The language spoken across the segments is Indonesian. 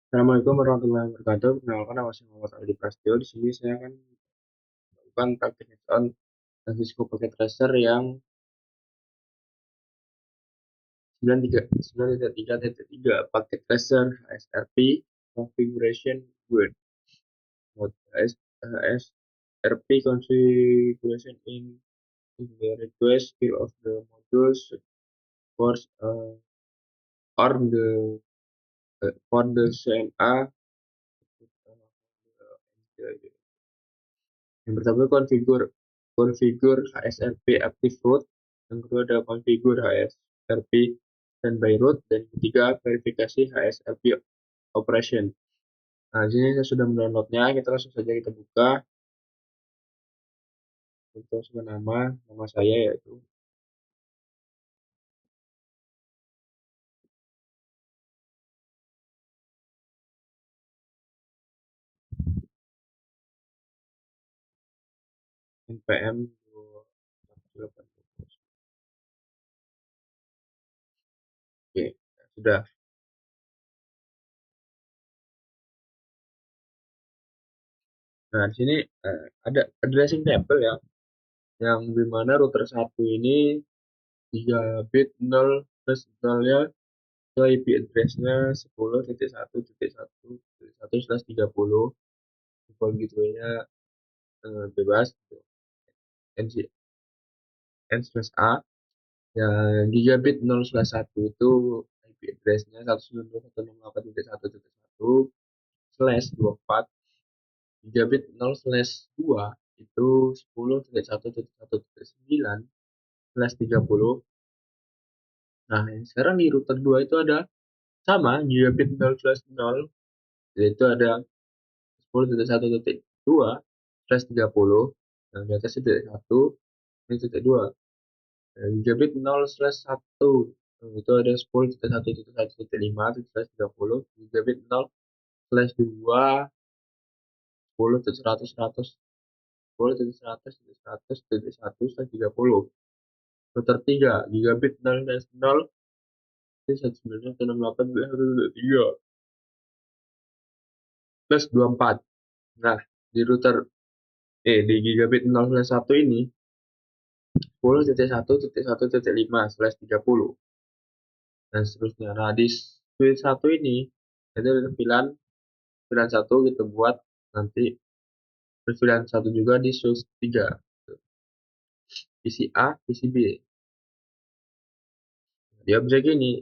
Assalamualaikum warahmatullahi wabarakatuh. Perkenalkan, nama saya Muhammad Aldi Prasetyo. Di sini saya akan melakukan praktik hands-on dan Cisco Packet Tracer yang 93.3.3 Packet Tracer HSRP Configuration Word Mode HSRP Configuration in the request field of the modules for or the for the CNA. Yang pertama configure HSRP active root, yang kedua ada configure HSRP standby root, dan ketiga verifikasi HSRP operation. Nah, di sini saya sudah mendownloadnya, kita langsung saja kita buka. Untuk nama saya yaitu npm 28. Oke, sudah. Nah, di sini ada addressing table ya, yang dimana router 1 ini 3 bit 0 plus 0-nya ke IP address-nya 10.1.1.1/30, default gateway-nya bebas N/A, yang gigabit 0/1 itu IP address-nya 192.168.1.1/24, gigabit 0/2 itu 10.1.1.9/30. Nah, sekarang di router 2 itu ada sama gigabit 0/0, yaitu ada 10.1.2/30, yang di atas itu 1, ini titik 2. Gigabit 0/1 itu ada 10.1.1.5/30, gigabit 0/2 10.100/100 10.100/100.1/30. Router 3 gigabit 0/0 itu 192.168.1.3 plus 24. Nah, di router di gigabit 0/1 ini 10.1.1.5/30 dan seterusnya. Nah, di switch 1 ini itu ada pilihan 1 kita buat nanti pilihan 1 juga di switch 3, PC A, PC B. Di objek ini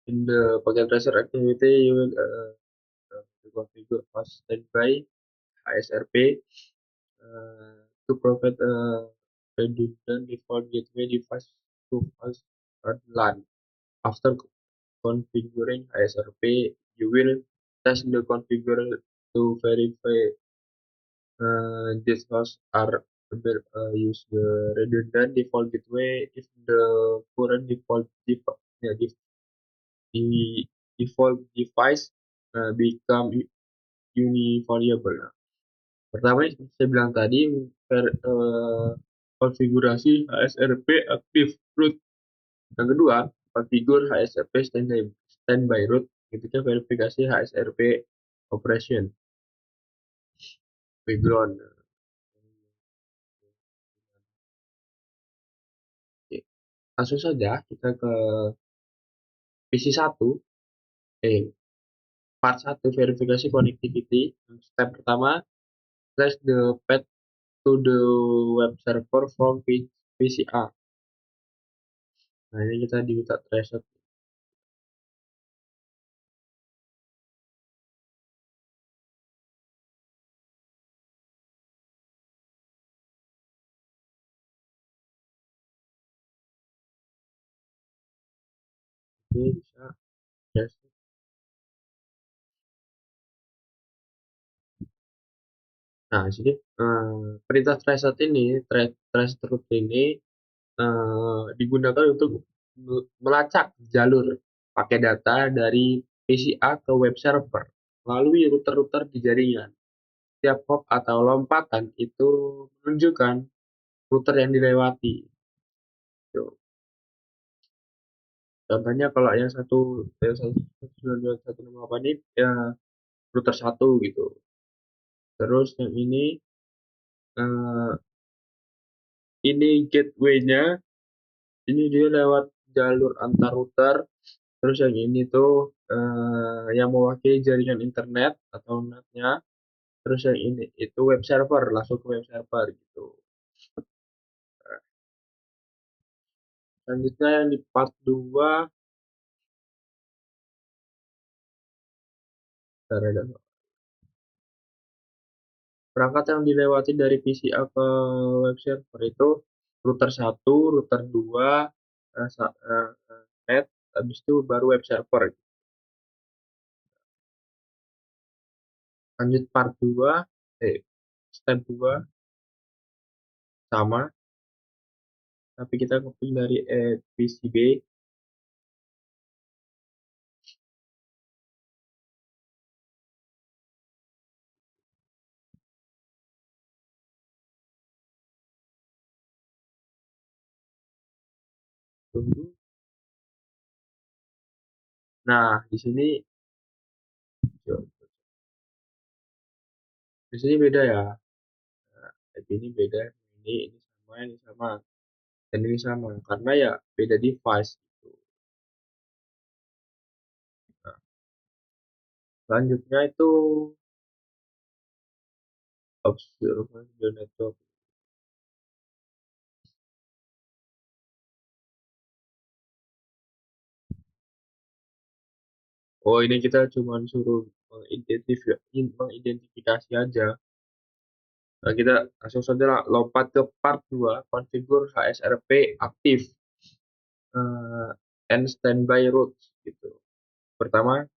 in the packet tracer activity you will configure fast standby HSRP to provide redundant default gateway device to fast LAN. After configuring HSRP, you will test the configure to verify these hosts are use the redundant default gateway if the current default device become univariable. Nah, pertama saya bilang tadi konfigurasi HSRP active root. Yang kedua, configure HSRP standby root. Ketika verifikasi HSRP operation background. Oke. Langsung saja kita ke PC 1, part 1 verifikasi connectivity. Step pertama, trace the path to the web server from PCA. Nah, ini kita diminta trace. Ini bisa trace. Nah, di sini perintah trace ini, trace route ini digunakan untuk melacak jalur pakai data dari PCA ke web server melalui router-router di jaringan. Setiap hop atau lompatan itu menunjukkan router yang dilewati. Tuh. Contohnya kalau yang 192.168 ini ya router satu gitu. Terus yang eh, ini gateway-nya, ini dia lewat jalur antar router. Terus yang ini tuh yang mewakili jaringan internet atau netnya. Terus yang ini itu web server, langsung ke web server gitu. Selanjutnya yang di part 2, perangkat yang dilewati dari PCA ke web server itu router satu, router 2, net, habis itu baru web server. Lanjut part 2, step 2 sama, tapi kita ngeprint dari PCB. Tunggu. Nah, di sini beda ya. Nah, ini beda, ini sama, ini sama, dan ini sama karena ya beda device gitu. Nah, selanjutnya itu observation the network. Oh, ini kita cuma suruh mengidentifikasi aja. Nah, kita langsung saja lompat ke part 2, configure HSRP aktif and standby routes gitu. Pertama,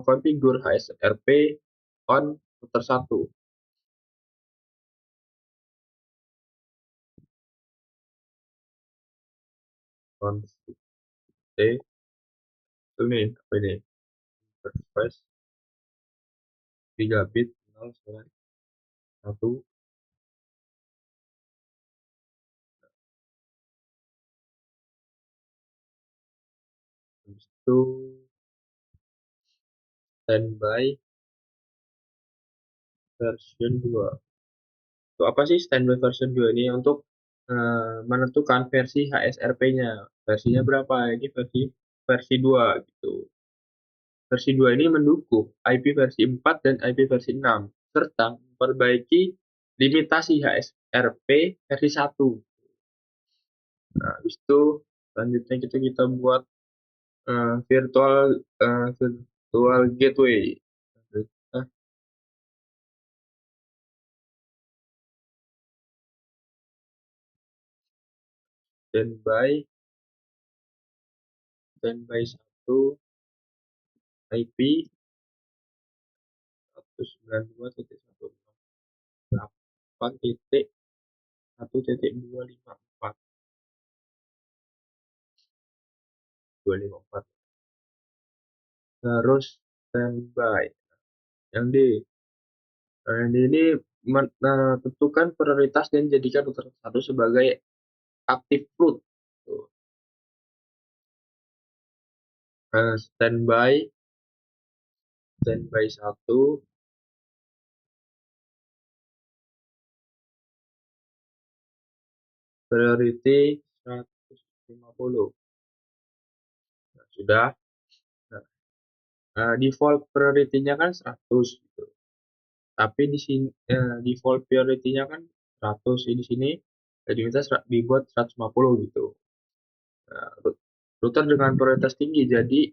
configure HSRP on router 1. Config ini apa ini? Interface 3 bit 091. Habis itu standby version 2. Itu apa sih standby version 2 ini? Untuk menentukan versi HSRP-nya. Versinya berapa? Ini versi 2 gitu. Versi 2 ini mendukung IP versi 4 dan IP versi 6 serta memperbaiki limitasi HSRP versi 1. Nah, habis itu selanjutnya kita buat virtual gateway. Nah, standby standby 1 IP 192.168.1.254 254. Terus standby yang ini tentukan prioritas dan jadikan router satu sebagai active root. Tuh. Standby 1 priority 150. Nah, sudah. Nah, default priority-nya kan 100 gitu. Tapi di sini default priority-nya kan 100, di sini jadi kita dibuat 150 gitu. Nah, router dengan prioritas tinggi jadi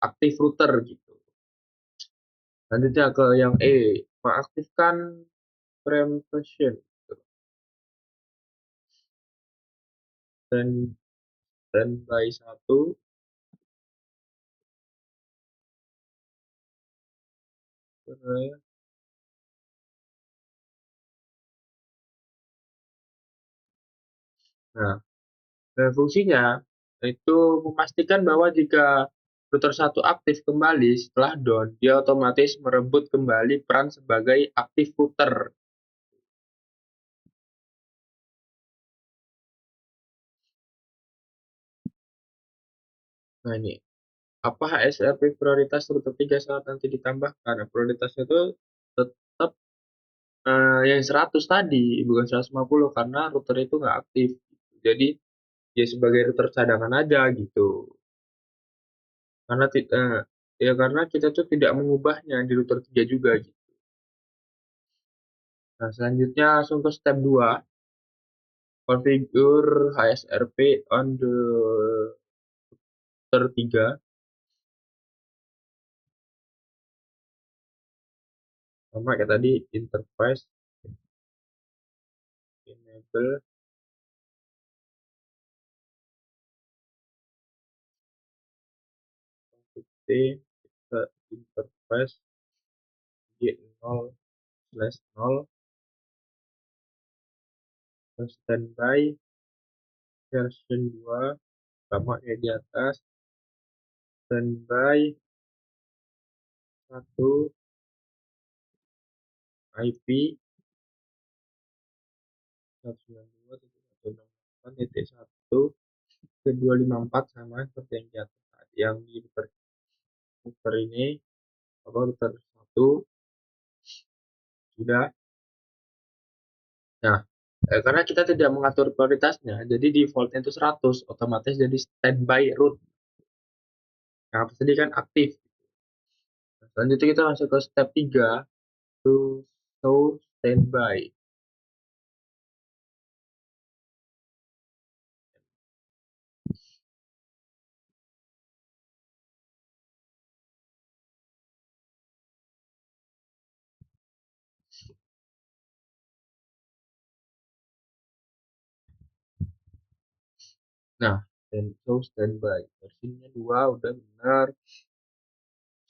active router gitu. Selanjutnya ke yang mengaktifkan preemption dan standby 1 Nah, fungsinya itu memastikan bahwa jika router satu aktif kembali setelah down, dia otomatis merebut kembali peran sebagai active router. Nah ini, apa HSRP prioritas router 3 saat nanti ditambahkan? Nah, prioritasnya itu tetap yang 100 tadi, bukan 150 karena router itu nggak aktif. Jadi ya sebagai router cadangan aja gitu. Karena ya karena kita tuh tidak mengubahnya di router 3 juga gitu. Nah, selanjutnya langsung ke step 2, configure HSRP on the router 3. Sama kayak tadi, interface enable T kita interface G0/0 standby version 2 sama kayak di atas, standby 1 IP 192.168.1 ke 254 sama seperti yang di atas yang di router ini apa router 1 sudah. Nah, karena kita tidak mengatur prioritasnya, jadi defaultnya itu 100, otomatis jadi standby root. Nah, tadi kan aktif. Nah, selanjutnya kita masuk ke step 3, to show standby. Nah, dan show standby. Versinya 2 udah benar,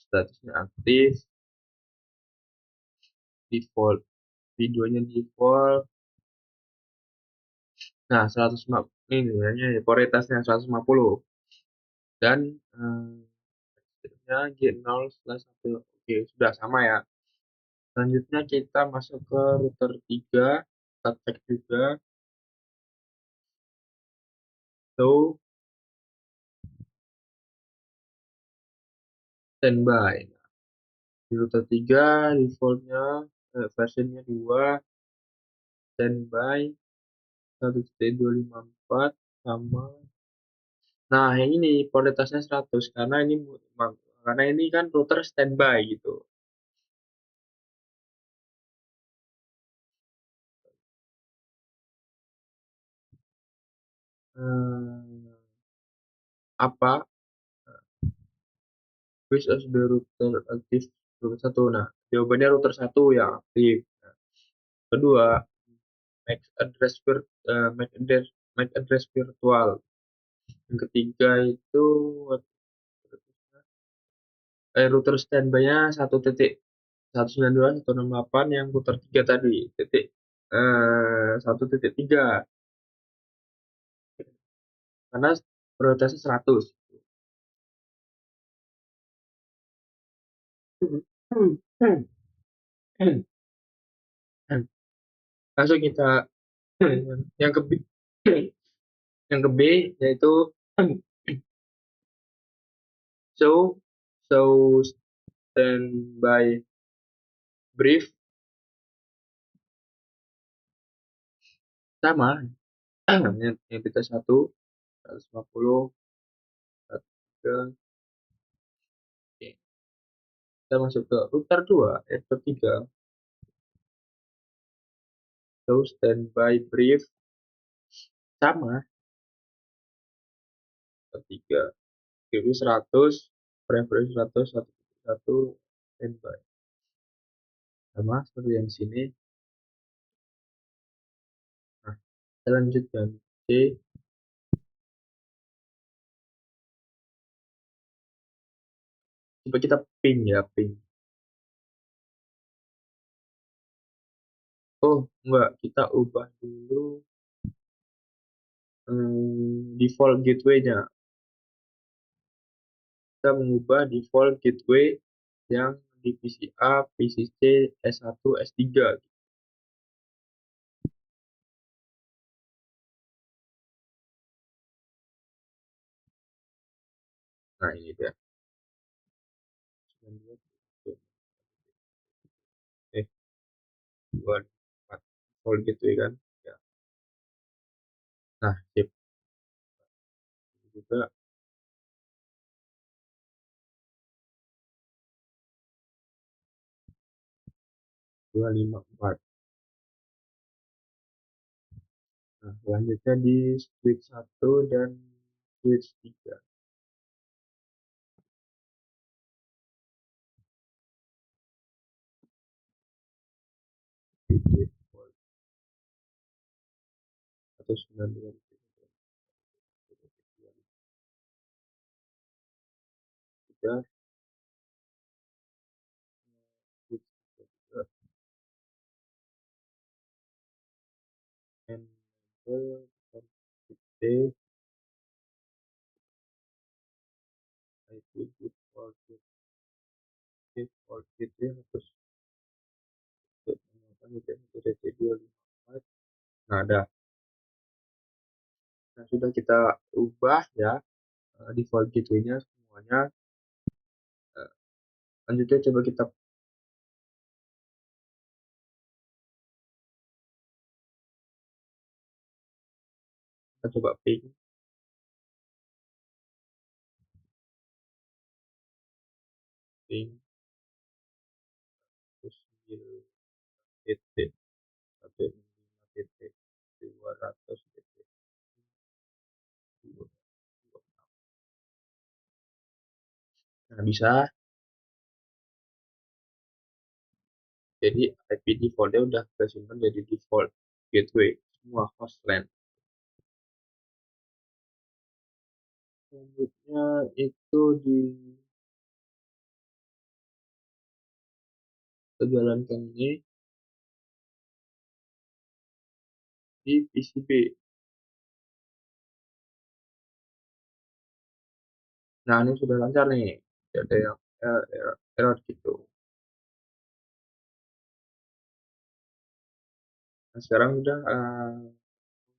statusnya aktif, default, videonya default. Nah, 150 ini ya, prioritasnya 150 dan G0/1. Oke, sudah sama ya. Selanjutnya kita masuk ke router 3, kita cek juga show standby. Di router 3 defaultnya versionnya 2, standby 1.254 sama. Nah, yang ini prioritasnya 100 karena ini kan router standby gitu. Hmm, apa which of the router aktif router 1? Nah, jawabannya router 1 yang aktif. Nah, kedua, MAC address MAC address virtual. Yang ketiga itu router standby-nya 1.192.168 yang router 3 tadi. 1.3 karena prioritasnya 100. Langsung kita yang ke B, yang ke B yaitu show show standby brief sama yang kita 150 103. Oke. Kita masuk ke router 2 router 3 show standby brief sama ketiga jadi 100 preference 100 1 standby sama seperti yang di sini. Nah, kita lanjutkan C. Coba kita ping ya, ping. Oh, enggak, kita ubah dulu default gateway-nya. Kita mengubah default gateway yang di PCA, PCC, S1, S3. Nah, ini dia. 92, eh 24 volt gitu ya kan. Ya. Nah, chip juga 254. Nah, selanjutnya di switch 1 dan switch 3. Volt 192, switch 3, enable D, IP default default gitu ya, terus menggunakan UTC 254. Nah, ada. Nah, sudah kita ubah ya default gateway-nya semuanya. Eh, Lanjutnya coba kita coba ping terus 9 TT 165 TT 200 TT. Nah, bisa. Jadi IP default-nya udah kita simpan jadi default gateway semua host LAN. Selanjutnya itu kita jalankan ini di PCB. Nah, ini sudah lancar nih. Tidak ada yang error gitu. Nah, sekarang udah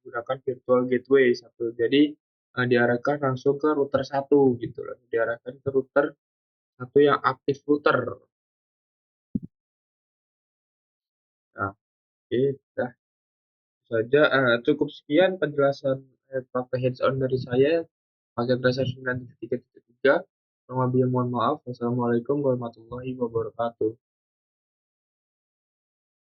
menggunakan virtual gateway satu. Jadi diarahkan langsung ke router satu gitu loh. Diarahkan ke router satu yang aktif router. Nah, oke, dah saja. Cukup sekian penjelasan pakai hands on dari saya pakai browser 9.3.3. Kurang lebih mohon maaf. Wassalamualaikum warahmatullahi wabarakatuh.